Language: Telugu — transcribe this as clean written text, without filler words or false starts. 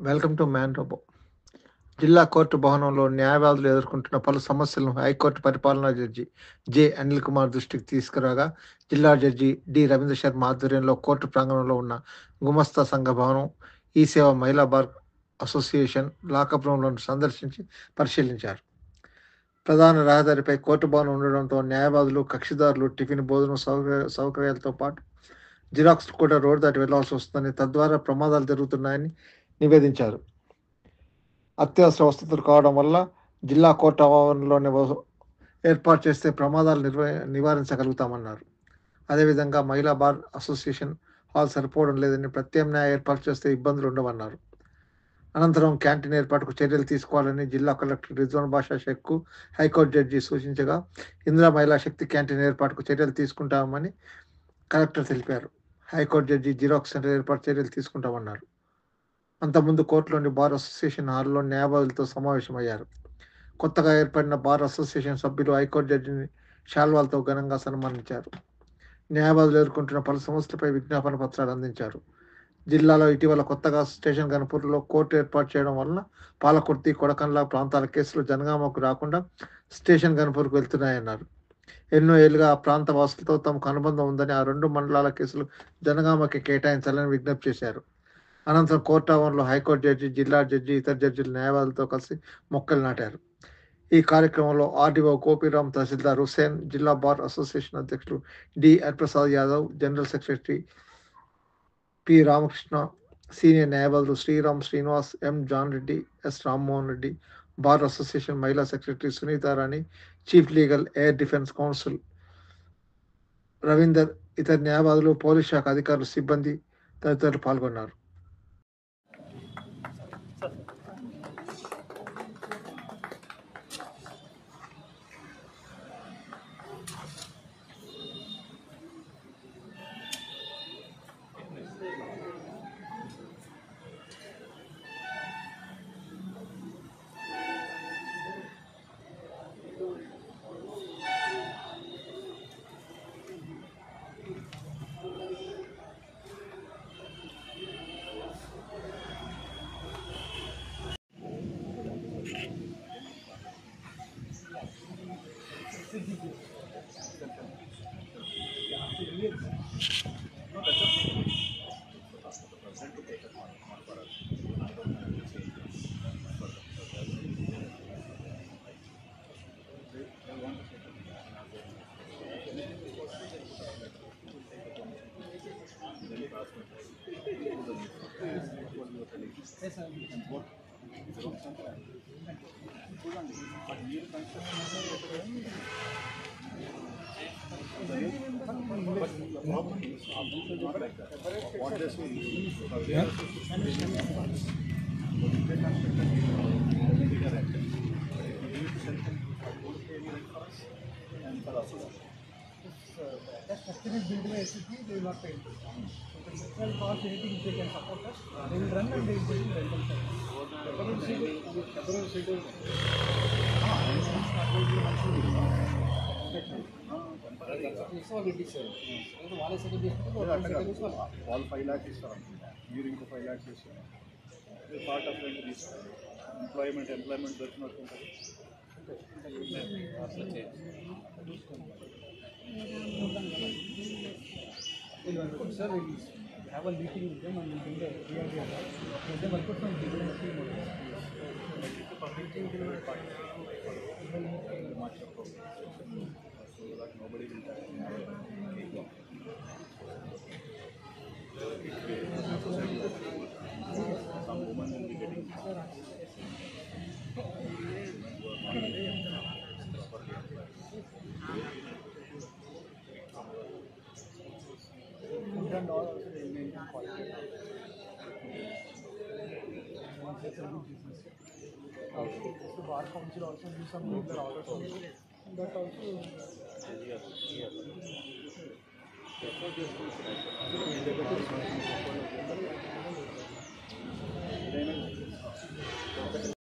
Welcome to man robo. జిల్లా కోర్టు భవనంలో న్యాయవాదులు ఎదుర్కొంటున్న పలు సమస్యలను హైకోర్టు పరిపాలనా జడ్జి జె. అనిల్ కుమార్ దృష్టికి తీసుకురాగా, జిల్లా జడ్జి డి. రవీంద్ర శర్మ ఆధ్వర్యంలో కోర్టు ప్రాంగణంలో ఉన్న గుమస్తా సంఘ భవనం, ఈ సేవ మహిళా బార్ అసోసియేషన్ లాకప్ రూమ్లను సందర్శించి పరిశీలించారు. ప్రధాన రహదారిపై కోర్టు భవనం ఉండడంతో న్యాయవాదులు, కక్షిదారులు టిఫిన్, భోజనం సౌకర్యాలతో పాటు జిరాక్స్ కూడా రోడ్డు దాటి వెళ్లాల్సి వస్తుందని, తద్వారా ప్రమాదాలు జరుగుతున్నాయని నివేదించారు. అత్యవసర వసతులు కావడం వల్ల జిల్లా కోర్టు ఆవరణలోనే ఏర్పాటు చేస్తే ప్రమాదాలు నివారించగలుగుతామన్నారు. అదేవిధంగా మహిళా బార్ అసోసియేషన్ హాల్ సరిపోవడం లేదని, ప్రత్యామ్నాయ ఏర్పాటు చేస్తే ఇబ్బందులు ఉండవన్నారు. అనంతరం క్యాంటీన్ ఏర్పాటుకు చర్యలు తీసుకోవాలని జిల్లా కలెక్టర్ రిజ్వాన్ బాషా షేఖ్కు హైకోర్టు జడ్జి సూచించగా, ఇందిరా మహిళా శక్తి క్యాంటీన్ ఏర్పాటుకు చర్యలు తీసుకుంటామని కలెక్టర్ తెలిపారు. హైకోర్టు జడ్జి జిరాక్స్ సెంటర్ ఏర్పాటు చర్యలు తీసుకుంటామన్నారు. అంతకుముందు కోర్టులోని బార్ అసోసియేషన్ హాల్లో న్యాయవాదులతో సమావేశమయ్యారు. కొత్తగా ఏర్పడిన బార్ అసోసియేషన్ సభ్యులు హైకోర్టు జడ్జిని శాల్వాలతో ఘనంగా సన్మానించారు. న్యాయవాదులు ఎదుర్కొంటున్న పలు సమస్యలపై విజ్ఞాపన పత్రాలు అందించారు. జిల్లాలో ఇటీవల కొత్తగా స్టేషన్ గణపూర్లో కోర్టు ఏర్పాటు చేయడం వలన పాలకుర్తి, కొడకండ్ల ప్రాంతాల కేసులు జనగామకు రాకుండా స్టేషన్ గణపూర్కు వెళ్తున్నాయన్నారు. ఎన్నో ఏళ్లుగా ఆ ప్రాంత వాసులతో తమకు అనుబంధం ఉందని, ఆ రెండు మండలాల కేసులు జనగామకి కేటాయించాలని విజ్ఞప్తి చేశారు. అనంతరం కోర్టు ఆవరణలో హైకోర్టు జడ్జి, జిల్లా జడ్జి, ఇతర జడ్జిలు న్యాయవాదులతో కలిసి మొక్కలు నాటారు. ఈ కార్యక్రమంలో ఆర్డీఓ గోపీరామ్, తహసీల్దార్ హుస్సేన్, జిల్లా బార్ అసోసియేషన్ అధ్యక్షులు D. Hariprasad Yadav, general secretary P. Ramakrishna, senior న్యాయవాదులు Sriram, Srinivas, M. John Reddy, S. Rammohan Reddy, bar association మహిళా secretary Sunitharani, chief legal, air defence council Ravinder, ఇతర న్యాయవాదులు, పోలీస్ శాఖ అధికారులు, సిబ్బంది తదితరులు పాల్గొన్నారు. Customers build by SCP, they will not pay interest. So the cost anything if they can support us, they will run and they will build rental service. All 5 lakhs is మీరు ఇంకో 5 lakhs ఇస్తారు. పార్ట్ ఆఫ్ రెంట్ తీసుకోవాలి. ఎంప్లాయ్మెంట్ దొరికినట్టు ఉంటుంది. Sir, we have a meeting with them and we will bring the let them work out from different scheme models. Nobody will die. Some women will be getting and all also remain quality. That's a good business. Also, the bar council also do some regular orders also. That also